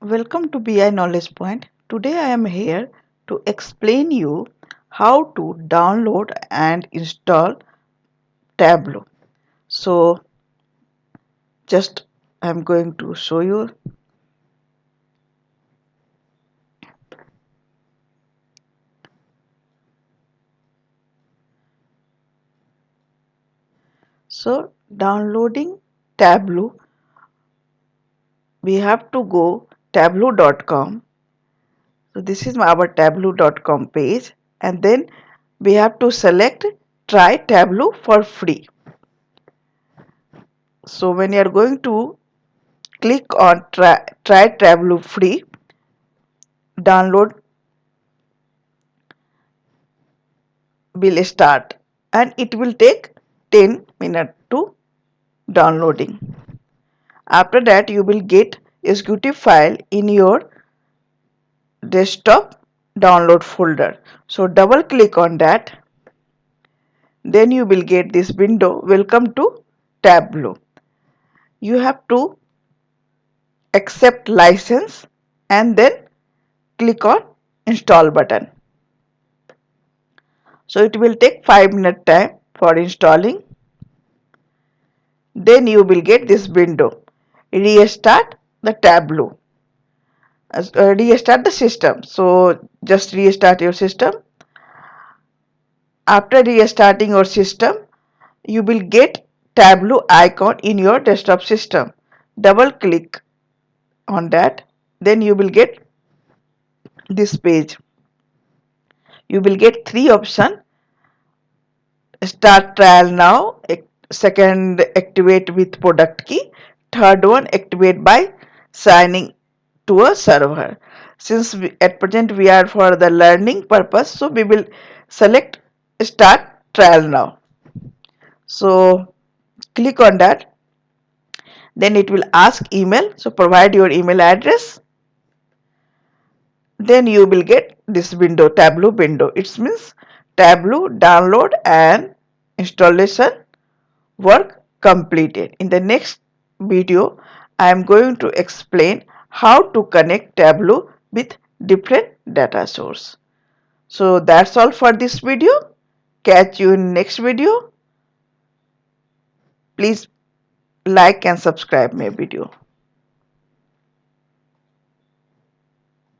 Welcome to BI Knowledge Point. Today I am here to explain you how to download and install Tableau. So just I'm going to show you. So downloading Tableau, we have to go tableau.com. So this is our tableau.com page, and then we have to select try Tableau for free. So when you are going to click on try Tableau free, download will start and it will take 10 minutes to downloading. After that you will get executive file in your desktop download folder. So double click on that, then you will get this window, welcome to Tableau. You have to accept license and then click on install button. So it will take 5 minute time for installing. Then you will get this window, restart the Tableau, restart the system. So just restart your system. After restarting your system, you will get Tableau icon in your desktop system. Double click on that, then you will get this page. You will get three options: start trial now, second activate with product key, third one activate by signing to a server. Since at present we are for the learning purpose, so we will select start trial now. So click on that, then it will ask email, so provide your email address. Then you will get this window, Tableau window. It means Tableau download and installation work completed. In the next video, I am going to explain how to connect Tableau with different data source. So that's all for this video. Catch you in next video. Please like and subscribe my video.